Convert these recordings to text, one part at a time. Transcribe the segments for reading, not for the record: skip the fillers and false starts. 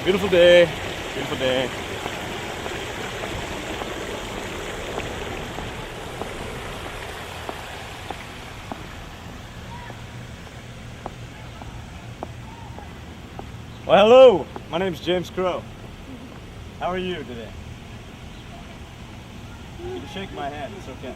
Beautiful day. Beautiful day. Well, hello. My name's James Crow. How are you today? You can shake my hand. It's okay.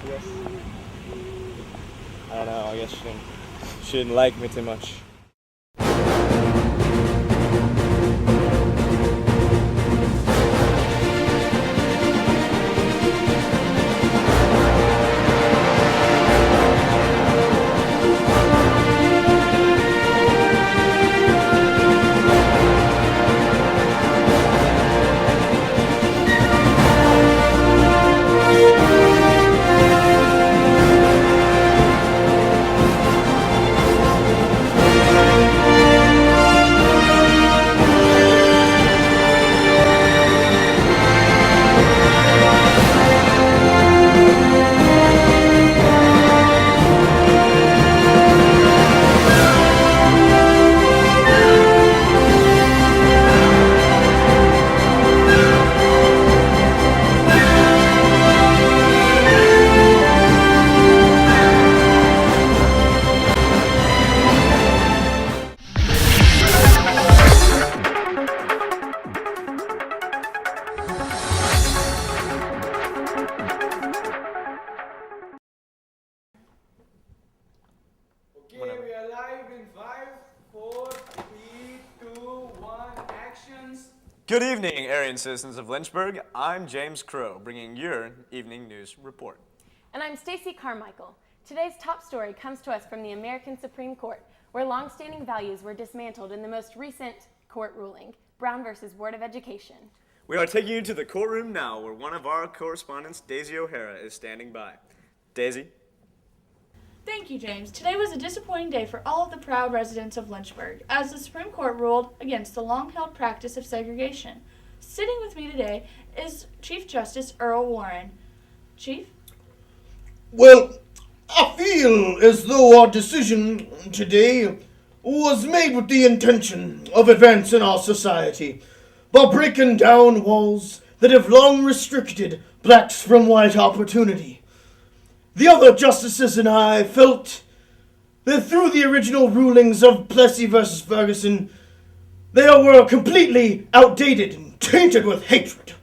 Yes. I don't know. I guess she didn't like me too much. Okay, we are live in 5, 4, 3, 2, 1, actions. Good evening, Aryan citizens of Lynchburg. I'm James Crow, bringing your evening news report. And I'm Stacy Carmichael. Today's top story comes to us from the American Supreme Court, where long-standing values were dismantled in the most recent court ruling, Brown versus Board of Education. We are taking you to the courtroom now, where one of our correspondents, Daisy O'Hara, is standing by. Daisy? Thank you, James. Today was a disappointing day for all of the proud residents of Lynchburg, as the Supreme Court ruled against the long-held practice of segregation. Sitting with me today is Chief Justice Earl Warren. Chief? Well, I feel as though our decision today was made with the intention of advancing our society by breaking down walls that have long restricted blacks from white opportunity. The other justices and I felt that through the original rulings of Plessy versus Ferguson, they were completely outdated and tainted with hatred.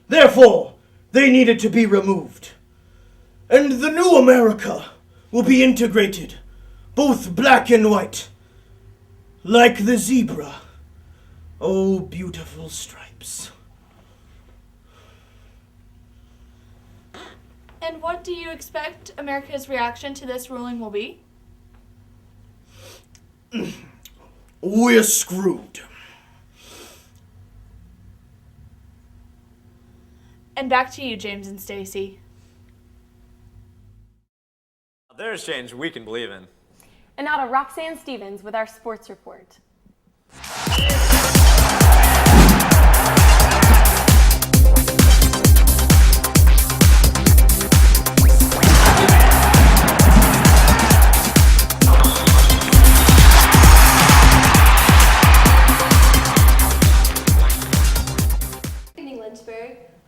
Therefore, they needed to be removed. And the new America will be integrated, both black and white, like the zebra. Oh, beautiful stripes. And what do you expect America's reaction to this ruling will be? We're screwed. And back to you, James and Stacy. There's change we can believe in. And now to Roxanne Stevens with our sports report.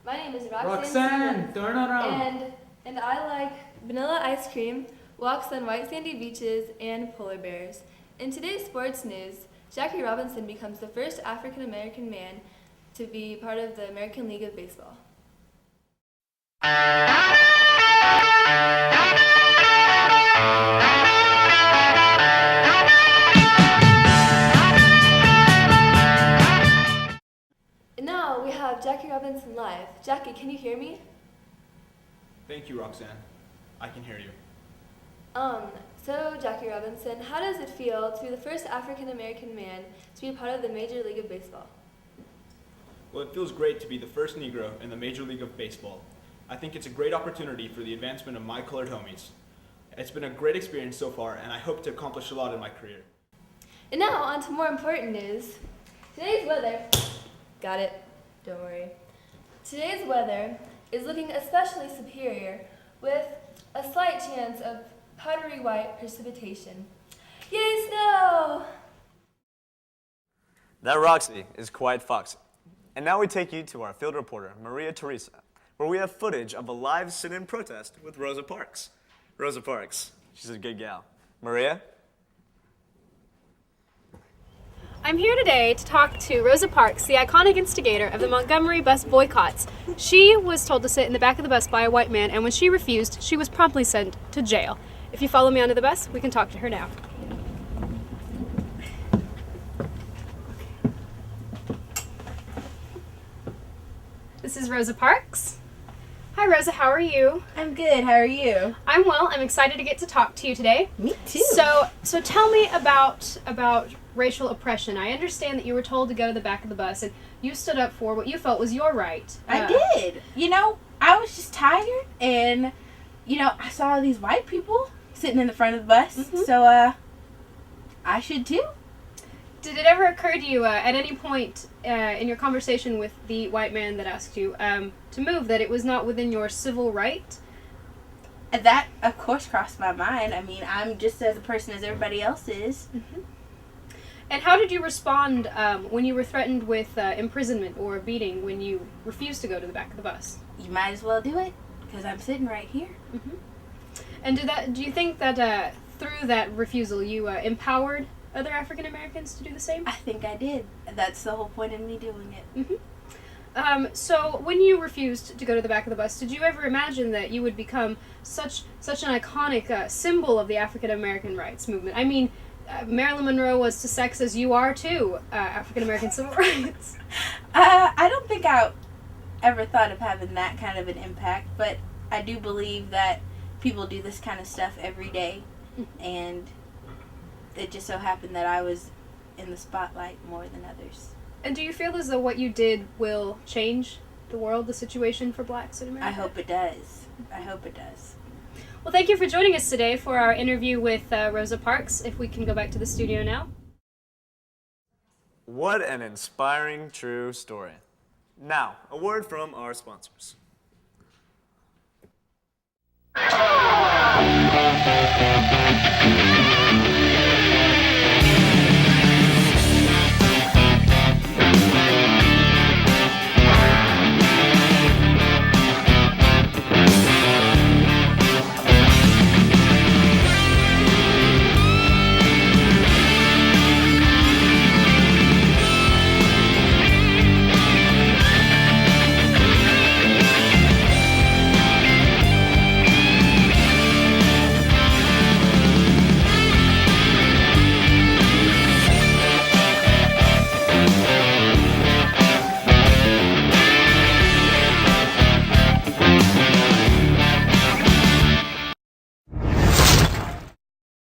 My name is Roxanne, turn around. And I like vanilla ice cream, walks on white sandy beaches, and polar bears. In today's sports news, Jackie Robinson becomes the first African American man to be part of the American League of Baseball. And now we have Jackie Robinson live. Jackie, can you hear me? Thank you, Roxanne. I can hear you. So Jackie Robinson, how does it feel to be the first African American man to be a part of the Major League of Baseball? Well, it feels great to be the first Negro in the Major League of Baseball. I think it's a great opportunity for the advancement of my colored homies. It's been a great experience so far, and I hope to accomplish a lot in my career. And now, on to more important news. Today's weather, got it, don't worry. Today's weather is looking especially superior with a slight chance of powdery white precipitation. Yay, snow! That Roxy is quite foxy. And now we take you to our field reporter, Maria Teresa, where we have footage of a live sit-in protest with Rosa Parks. Rosa Parks, she's a good gal. Maria? I'm here today to talk to Rosa Parks, the iconic instigator of the Montgomery bus boycotts. She was told to sit in the back of the bus by a white man, and when she refused, she was promptly sent to jail. If you follow me onto the bus, we can talk to her now. This is Rosa Parks. Hi Rosa, how are you? I'm good. How are you? I'm well. I'm excited to get to talk to you today. Me too. So tell me about racial oppression. I understand that you were told to go to the back of the bus and you stood up for what you felt was your right. I did. I was just tired and, I saw these white people sitting in the front of the bus. Mm-hmm. So, I should too. Did it ever occur to you at any point in your conversation with the white man that asked you to move that it was not within your civil right? That, of course, crossed my mind. I mean, I'm just as a person as everybody else is. Mm-hmm. And how did you respond when you were threatened with imprisonment or a beating when you refused to go to the back of the bus? You might as well do it, because I'm sitting right here. Mm-hmm. And do you think that through that refusal you empowered other African Americans to do the same? I think I did. That's the whole point of me doing it. Mm-hmm. So when you refused to go to the back of the bus, did you ever imagine that you would become such an iconic symbol of the African American rights movement? I mean, Marilyn Monroe was to sex as you are to African American civil rights. I don't think I ever thought of having that kind of an impact, but I do believe that people do this kind of stuff every day, and it just so happened that I was in the spotlight more than others. And do you feel as though what you did will change the world, the situation for blacks in America? I hope it does. I hope it does. Well, thank you for joining us today for our interview with Rosa Parks. If we can go back to the studio now. What an inspiring, true story. Now, a word from our sponsors.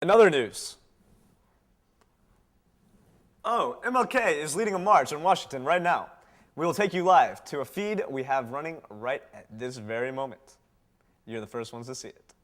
In other news. Oh, MLK is leading a march in Washington right now. We will take you live to a feed we have running right at this very moment. You're the first ones to see it.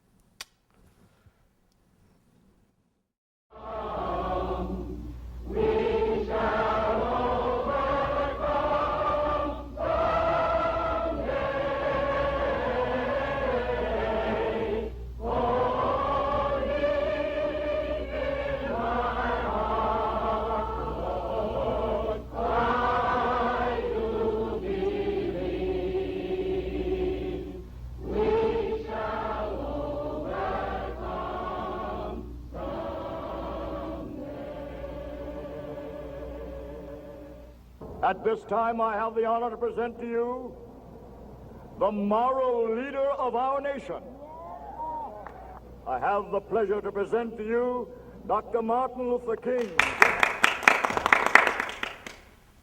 At this time, I have the honor to present to you the moral leader of our nation. I have the pleasure to present to you Dr. Martin Luther King.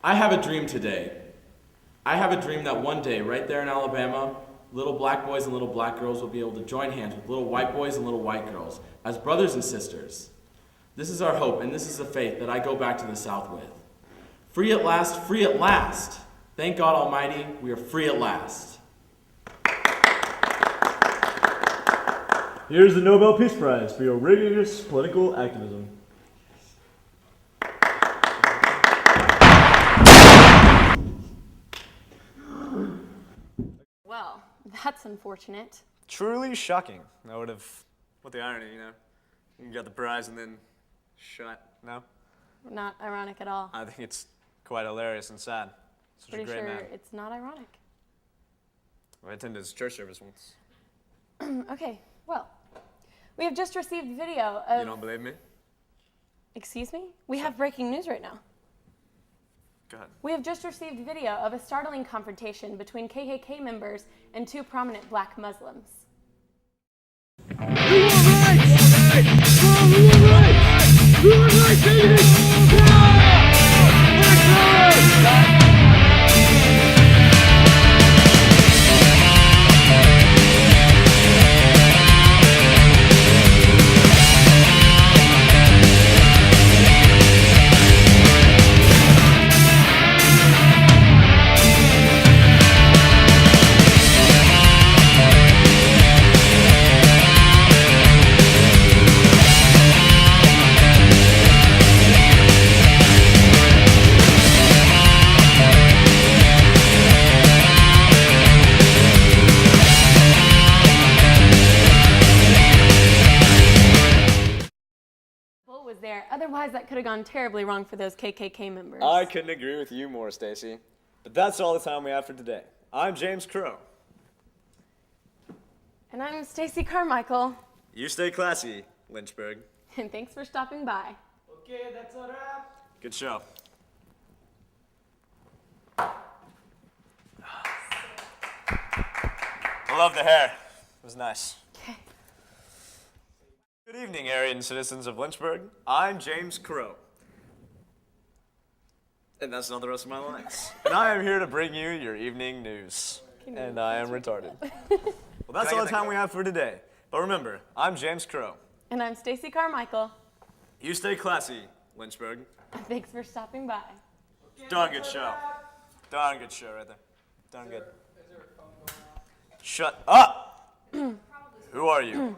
I have a dream today. I have a dream that one day, right there in Alabama, little black boys and little black girls will be able to join hands with little white boys and little white girls as brothers and sisters. This is our hope, and this is the faith that I go back to the South with. Free at last, free at last. Thank God Almighty, we are free at last. Here's the Nobel Peace Prize for your rigorous political activism. Well, that's unfortunate. Truly shocking. I would have, what the irony, you got the prize and then shot. No? Not ironic at all. I think it's Quite hilarious and sad. Such Pretty a great sure man. it's not ironic. I attended his church service once. Okay, well, we have just received video of... You don't believe me? Excuse me? We have breaking news right now. Go ahead. We have just received video of a startling confrontation between KKK members and two prominent black Muslims. Was there. Otherwise, that could have gone terribly wrong for those KKK members. I couldn't agree with you more, Stacy. But that's all the time we have for today. I'm James Crow. And I'm Stacy Carmichael. You stay classy, Lynchburg. And thanks for stopping by. Okay, that's a wrap. Good show. I love the hair. It was nice. Okay. Good evening, Aryan citizens of Lynchburg. I'm James Crow. And that's not the rest of my lines. And I am here to bring you your evening news. And I am retarded. Well, that's all the time we have for today. But remember, I'm James Crow. And I'm Stacy Carmichael. You stay classy, Lynchburg. Thanks for stopping by. Darn good show. Darn good show right there. Darn good. Shut up! Who are you?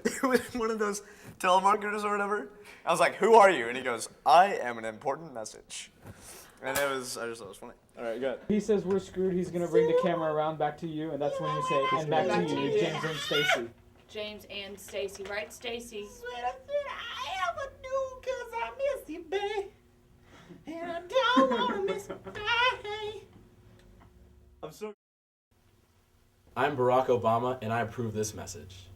It was one of those telemarketers or whatever. I was like, who are you? And he goes, I am an important message. And I just thought it was funny. All right, good. He says we're screwed. He's going to bring the camera around back to you, and that's when you say, and back to you, James and Stacy. James and Stacy, right, Stacy? I ever do, 'cause I miss you, babe. And I don't want to miss you, babe. I'm so... I'm Barack Obama, and I approve this message.